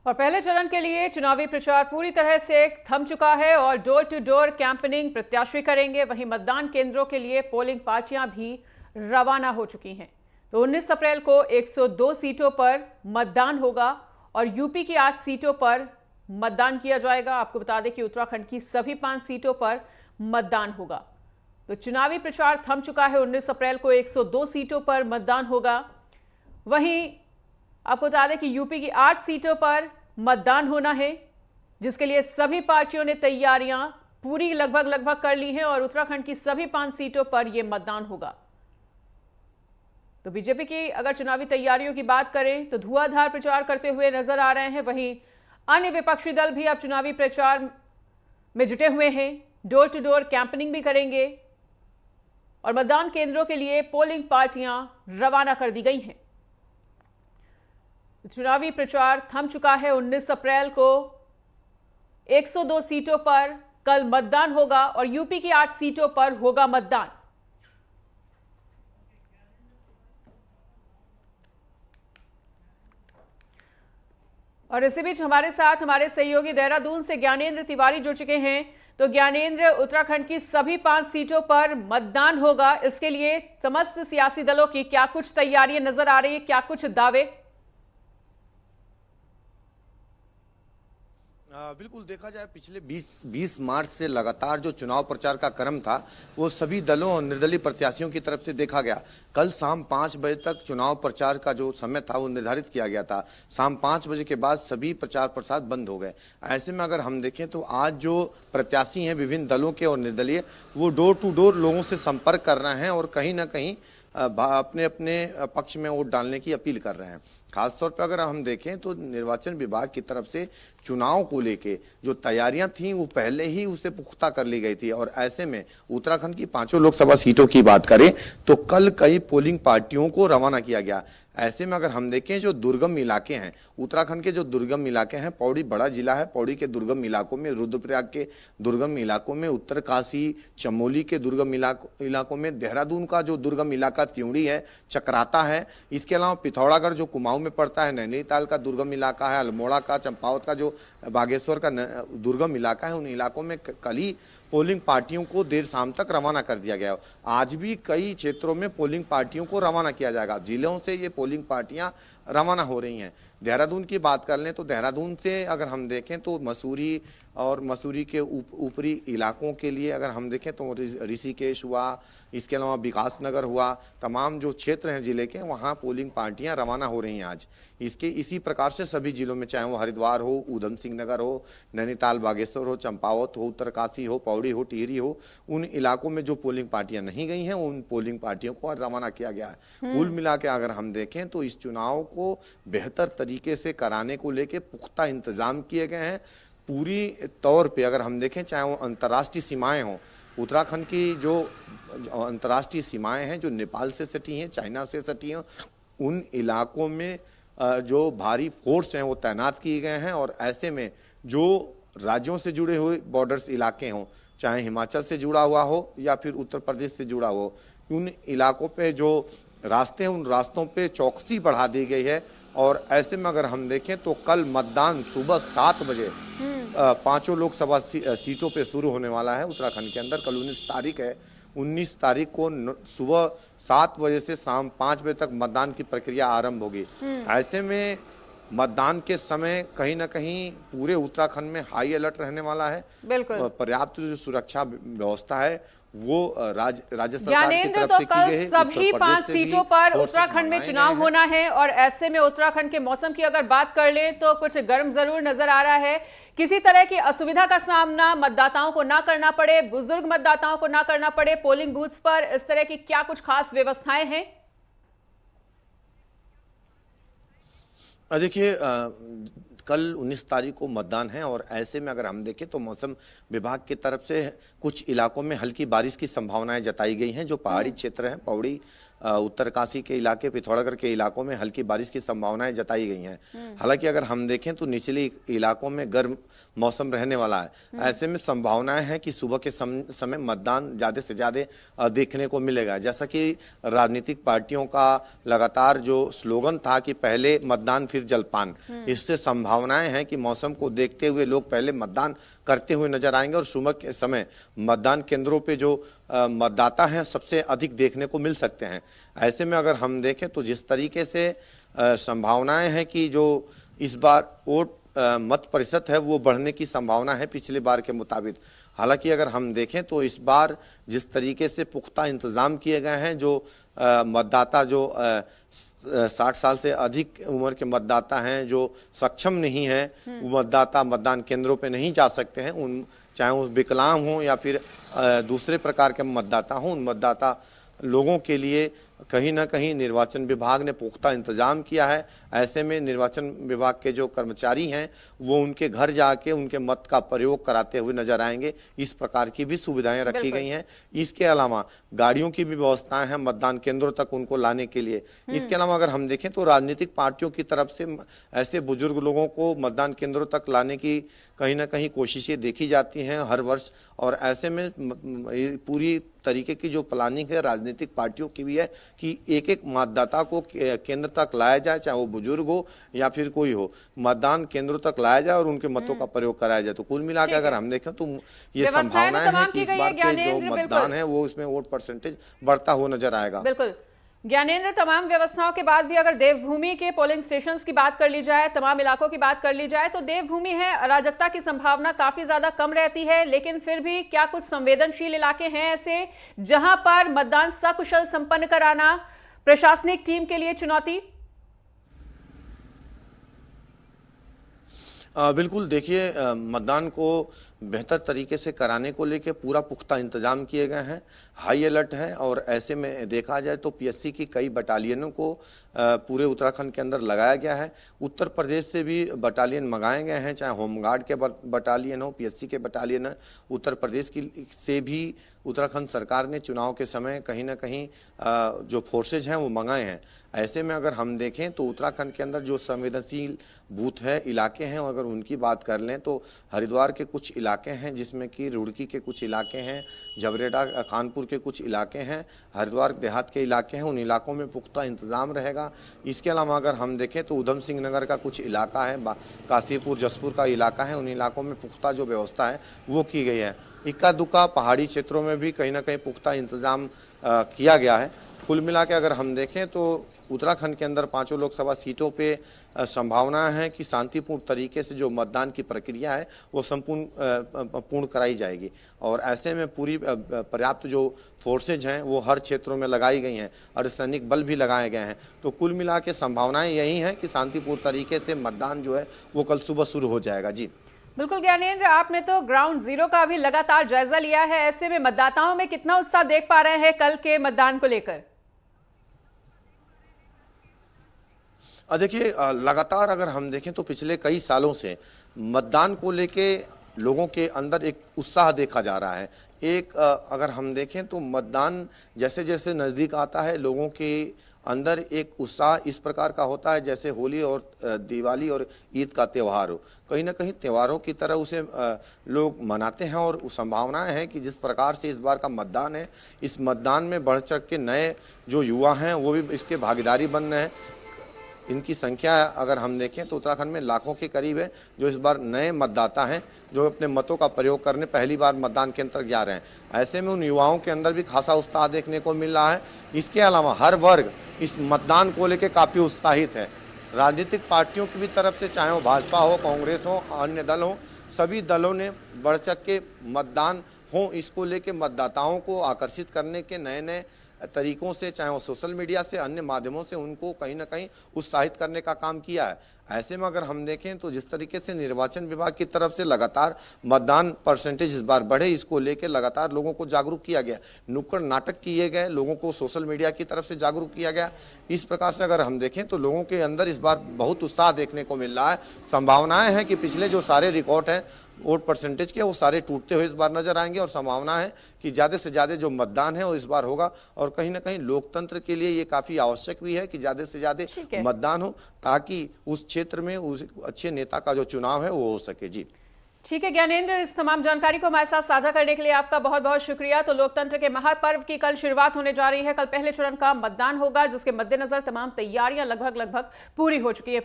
और पहले चरण के लिए चुनावी प्रचार पूरी तरह से थम चुका है और डोर टू डोर कैंपेनिंग प्रत्याशी करेंगे। वहीं मतदान केंद्रों के लिए पोलिंग पार्टियां भी रवाना हो चुकी हैं। तो 19 अप्रैल को 102 सीटों पर मतदान होगा और यूपी की 8 सीटों पर मतदान किया जाएगा। आपको बता दें कि उत्तराखंड की सभी 5 सीटों पर मतदान होगा। तो चुनावी प्रचार थम चुका है। 19 अप्रैल को 102 सीटों पर मतदान होगा। वहीं आपको बता दें कि यूपी की 8 सीटों पर मतदान होना है, जिसके लिए सभी पार्टियों ने तैयारियां पूरी लगभग कर ली हैं और उत्तराखंड की सभी 5 सीटों पर यह मतदान होगा। तो बीजेपी की अगर चुनावी तैयारियों की बात करें तो धुआंधार प्रचार करते हुए नजर आ रहे हैं। वहीं अन्य विपक्षी दल भी अब चुनावी प्रचार में जुटे हुए हैं, डोर टू डोर कैंपेनिंग भी करेंगे और मतदान केंद्रों के लिए पोलिंग पार्टियां रवाना कर दी गई हैं। चुनावी प्रचार थम चुका है। 19 अप्रैल को 102 सीटों पर कल मतदान होगा और यूपी की 8 सीटों पर होगा मतदान। और इसी बीच हमारे साथ हमारे सहयोगी देहरादून से ज्ञानेंद्र तिवारी जुड़ चुके हैं। तो ज्ञानेंद्र, उत्तराखंड की सभी 5 सीटों पर मतदान होगा, इसके लिए समस्त सियासी दलों की क्या कुछ तैयारियां नजर आ रही है, क्या कुछ दावे? बिल्कुल, देखा जाए पिछले 20 मार्च से लगातार जो चुनाव प्रचार का क्रम था वो सभी दलों और निर्दलीय प्रत्याशियों की तरफ से देखा गया। कल शाम 5 बजे तक चुनाव प्रचार का जो समय था वो निर्धारित किया गया था। शाम 5 बजे के बाद सभी प्रचार प्रसार बंद हो गए। ऐसे में अगर हम देखें तो आज जो प्रत्याशी हैं विभिन्न दलों के और निर्दलीय, वो डोर टू डोर लोगों से संपर्क कर रहे हैं और कहीं ना कहीं अपने अपने पक्ष में वोट डालने की अपील कर रहे हैं। खासतौर पर अगर हम देखें तो निर्वाचन विभाग की तरफ से चुनाव को लेके जो तैयारियां थीं वो पहले ही उसे पुख्ता कर ली गई थी। और ऐसे में उत्तराखंड की 5 लोकसभा सीटों की बात करें तो कल कई पोलिंग पार्टियों को रवाना किया गया। ऐसे में अगर हम देखें जो दुर्गम इलाके हैं, उत्तराखंड के जो दुर्गम इलाके हैं, पौड़ी बड़ा जिला है, पौड़ी के दुर्गम इलाकों में, रुद्रप्रयाग के दुर्गम इलाकों में, उत्तरकाशी चमोली के दुर्गम इलाकों में, देहरादून का जो दुर्गम इलाका त्यूड़ी है, चक्राता है, इसके अलावा पिथौरागढ़ जो कुमाऊं में पड़ता है, नैनीताल का दुर्गम इलाका है, अल्मोड़ा का, चंपावत का जो बागेश्वर का दुर्गम इलाका है, उन इलाकों में कल ही पोलिंग पार्टियों को देर शाम तक रवाना कर दिया गया। आज भी कई क्षेत्रों में पोलिंग पार्टियों को रवाना किया जाएगा। जिलों से ये पोलिंग पार्टियां रवाना हो रही हैं। देहरादून की बात कर लें तो देहरादून से अगर हम देखें तो मसूरी और मसूरी के ऊपरी इलाकों के लिए अगर हम देखें तो ऋषिकेश हुआ, इसके अलावा विकास नगर हुआ, तमाम जो क्षेत्र हैं जिले के, वहाँ पोलिंग पार्टियां रवाना हो रही हैं आज। इसी प्रकार से सभी जिलों में, चाहे वो हरिद्वार हो, ऊधम सिंह नगर हो, नैनीताल बागेश्वर हो, चंपावत हो, उत्तरकाशी हो, पौड़ी हो, टिहरी हो, उन इलाकों में जो पोलिंग पार्टियां नहीं गई हैं उन पोलिंग पार्टियों को रवाना किया गया है। कुल मिला के अगर हम देखें तो इस चुनाव को बेहतर तरीके से कराने को लेके पुख्ता इंतजाम किए गए हैं। पूरी तौर पे अगर हम देखें, चाहे वो अंतर्राष्ट्रीय सीमाएं हों, उत्तराखंड की जो अंतर्राष्ट्रीय सीमाएं हैं जो नेपाल से सटी हैं, चाइना से सटी हैं, उन इलाकों में जो भारी फोर्स हैं वो तैनात किए गए हैं। और ऐसे में जो राज्यों से जुड़े हुए बॉर्डर्स इलाके हों, चाहे हिमाचल से जुड़ा हुआ हो या फिर उत्तर प्रदेश से जुड़ा हो, उन इलाकों पे जो रास्ते हैं उन रास्तों पे चौकसी बढ़ा दी गई है। और ऐसे में अगर हम देखें तो कल मतदान सुबह 7 बजे 5 लोकसभा सीटों पे शुरू होने वाला है उत्तराखंड के अंदर। कल 19 तारीख है। 19 तारीख को सुबह 7 बजे से शाम 5 बजे तक मतदान की प्रक्रिया आरंभ होगी। ऐसे में मतदान के समय कहीं ना कहीं पूरे उत्तराखंड में हाई अलर्ट रहने वाला है। बिल्कुल पर्याप्त जो सुरक्षा व्यवस्था है वो राज्य सरकार की तरफ से की गई है। सभी 5 सीटों पर उत्तराखंड में चुनाव होना है और ऐसे में उत्तराखंड के मौसम की अगर बात कर लें तो कुछ गर्म जरूर नजर आ रहा है। किसी तरह की असुविधा का सामना मतदाताओं को ना करना पड़े, बुजुर्ग मतदाताओं को ना करना पड़े पोलिंग बूथ्स पर, इस तरह की क्या कुछ खास व्यवस्थाएं हैं? देखिए, कल 19 तारीख को मतदान है और ऐसे में अगर हम देखें तो मौसम विभाग की तरफ से कुछ इलाकों में हल्की बारिश की संभावनाएं जताई गई हैं। जो पहाड़ी क्षेत्र हैं, पौड़ी उत्तरकाशी के इलाके, पिथौरागढ़ के इलाकों में हल्की बारिश की संभावनाएं जताई गई हैं। हालांकि अगर हम देखें तो निचले इलाकों में गर्म मौसम रहने वाला है। ऐसे में संभावनाएं हैं कि सुबह के समय मतदान ज्यादा से ज्यादा देखने को मिलेगा। जैसा कि राजनीतिक पार्टियों का लगातार जो स्लोगन था कि पहले मतदान फिर जलपान, इससे संभावनाएं हैं कि मौसम को देखते हुए लोग पहले मतदान करते हुए नजर आएंगे और सुबह के समय मतदान केंद्रों पे जो मतदाता हैं सबसे अधिक देखने को मिल सकते हैं। ऐसे में अगर हम देखें तो जिस तरीके से संभावनाएं हैं कि जो इस बार वोट मत प्रतिशत है वो बढ़ने की संभावना है पिछले बार के मुताबिक। हालांकि अगर हम देखें तो इस बार जिस तरीके से पुख्ता इंतजाम किए गए हैं, जो मतदाता जो 60 साल से अधिक उम्र के मतदाता हैं, जो सक्षम नहीं है, वो मतदाता मतदान केंद्रों पे नहीं जा सकते हैं, उन चाहे वो विकलांग हो या फिर दूसरे प्रकार के मतदाता हों, उन मतदाता लोगों के लिए कहीं ना कहीं निर्वाचन विभाग ने पुख्ता इंतजाम किया है। ऐसे में निर्वाचन विभाग के जो कर्मचारी हैं वो उनके घर जाके उनके मत का प्रयोग कराते हुए नजर आएंगे। इस प्रकार की भी सुविधाएं रखी गई हैं। इसके अलावा गाड़ियों की भी व्यवस्थाएं हैं मतदान केंद्रों तक उनको लाने के लिए। इसके अलावा अगर हम देखें तो राजनीतिक पार्टियों की तरफ से ऐसे बुजुर्ग लोगों को मतदान केंद्रों तक लाने की कहीं ना कहीं कोशिशें देखी जाती हैं हर वर्ष। और ऐसे में पूरी तरीके की जो प्लानिंग है राजनीतिक पार्टियों की भी है कि एक एक मतदाता को केंद्र तक लाया जाए, चाहे वो बुजुर्ग हो या फिर कोई हो, मतदान केंद्रों तक लाया जाए और उनके मतों का प्रयोग कराया जाए। तो कुल मिला के अगर हम देखें तो ये संभावनाएं हैं कि इस बार के जो मतदान है वो इसमें वोट परसेंटेज बढ़ता हुआ नजर आएगा। बिल्कुल ज्ञानेंद्र, तमाम व्यवस्थाओं के बाद भी अगर देवभूमि के पोलिंग स्टेशंस की बात कर ली जाए, तमाम इलाकों की बात कर ली जाए, तो देवभूमि है अराजकता की संभावना काफी ज्यादा कम रहती है। लेकिन फिर भी क्या कुछ संवेदनशील इलाके हैं ऐसे जहां पर मतदान सकुशल संपन्न कराना प्रशासनिक टीम के लिए चुनौती? बिल्कुल, देखिए मतदान को बेहतर तरीके से कराने को लेकर पूरा पुख्ता इंतजाम किए गए हैं, हाई अलर्ट है। और ऐसे में देखा जाए तो पीएससी की कई बटालियनों को पूरे उत्तराखंड के अंदर लगाया गया है। उत्तर प्रदेश से भी बटालियन मंगाए गए हैं, चाहे होमगार्ड के बटालियन हो, पीएससी के बटालियन है। उत्तर प्रदेश की से भी उत्तराखंड सरकार ने चुनाव के समय कहीं ना कहीं जो फोर्सेज हैं वो मंगाए हैं। ऐसे में अगर हम देखें तो उत्तराखंड के अंदर जो संवेदनशील बूथ है, इलाके हैं, अगर उनकी बात कर लें तो हरिद्वार के कुछ इलाके हैं, जिसमें कि रुड़की के कुछ इलाके हैं, जबरेटा खानपुर के कुछ इलाके हैं, हरिद्वार देहात के इलाके हैं, उन इलाकों में पुख्ता इंतजाम रहेगा। इसके अलावा अगर हम देखें तो उधम सिंह नगर का कुछ इलाका है, काशीपुर जसपुर का इलाका है, उन इलाकों में पुख्ता जो व्यवस्था है वो की गई है। इक्का दुक्का पहाड़ी क्षेत्रों में भी कहीं ना कहीं पुख्ता इंतजाम किया गया है। कुल मिला के अगर हम देखें तो उत्तराखंड के अंदर 5 लोकसभा सीटों पे संभावना है कि शांतिपूर्ण तरीके से जो मतदान की प्रक्रिया है वो पूर्ण कराई जाएगी। और ऐसे में पूरी पर्याप्त जो फोर्सेज हैं वो हर क्षेत्रों में लगाई गई हैं, अर्धसैनिक बल भी लगाए गए हैं। तो कुल मिला के संभावनाएं यही हैं कि शांतिपूर्ण तरीके से मतदान जो है वो कल सुबह शुरू हो जाएगा। जी बिल्कुल ज्ञानेंद्र, आपने तो ग्राउंड जीरो का भी लगातार जायजा लिया है। ऐसे में मतदाताओं में कितना उत्साह देख पा रहे हैं कल के मतदान को लेकर? देखिए लगातार अगर हम देखें तो पिछले कई सालों से मतदान को लेके लोगों के अंदर एक उत्साह देखा जा रहा है। अगर हम देखें तो मतदान जैसे जैसे नज़दीक आता है लोगों के अंदर एक उत्साह इस प्रकार का होता है जैसे होली और दिवाली और ईद का त्यौहार हो। कहीं ना कहीं त्योहारों की तरह उसे लोग मनाते हैं। और संभावनाएं हैं कि जिस प्रकार से इस बार का मतदान है, इस मतदान में बढ़ चढ़ के नए जो युवा हैं वो भी इसके भागीदारी बन रहे हैं। इनकी संख्या अगर हम देखें तो उत्तराखंड में लाखों के करीब है जो इस बार नए मतदाता हैं जो अपने मतों का प्रयोग करने पहली बार मतदान केंद्र तक जा रहे हैं। ऐसे में उन युवाओं के अंदर भी खासा उत्साह देखने को मिल रहा है। इसके अलावा हर वर्ग इस मतदान को लेकर काफ़ी उत्साहित है। राजनीतिक पार्टियों की भी तरफ से, चाहे वो भाजपा हो, कांग्रेस हो, अन्य दल हो, सभी दलों ने बढ़ चढ़ के मतदान हो इसको लेकर मतदाताओं को आकर्षित करने के नए नए तरीकों से, चाहे वो सोशल मीडिया से, अन्य माध्यमों से उनको कहीं ना कहीं उत्साहित करने का काम किया है। ऐसे में अगर हम देखें तो जिस तरीके से निर्वाचन विभाग की तरफ से लगातार मतदान परसेंटेज इस बार बढ़े, इसको लेकर लगातार लोगों को जागरूक किया गया, नुक्कड़ नाटक किए गए, लोगों को सोशल मीडिया की तरफ से जागरूक किया गया। इस प्रकार से अगर हम देखें तो लोगों के अंदर इस बार बहुत उत्साह देखने को मिल रहा है। संभावनाएं हैं कि पिछले जो सारे रिकॉर्ड हैं वोट परसेंटेज के, वो सारे टूटते हुए इस बार नजर आएंगे और संभावना है कि ज्यादा से ज्यादा जो मतदान है वो इस बार होगा। और कहीं ना कहीं लोकतंत्र के लिए ये काफी आवश्यक भी है कि ज्यादा से ज्यादा मतदान हो, ताकि उस क्षेत्र में उस अच्छे नेता का जो चुनाव है वो हो सके। जी ठीक है ज्ञानेंद्र, इस तमाम जानकारी को हमारे साथ साझा करने के लिए आपका बहुत बहुत शुक्रिया। तो लोकतंत्र के महापर्व की कल शुरुआत होने जा रही है। कल पहले चरण का मतदान होगा, जिसके मद्देनजर तमाम तैयारियां लगभग पूरी हो चुकी है।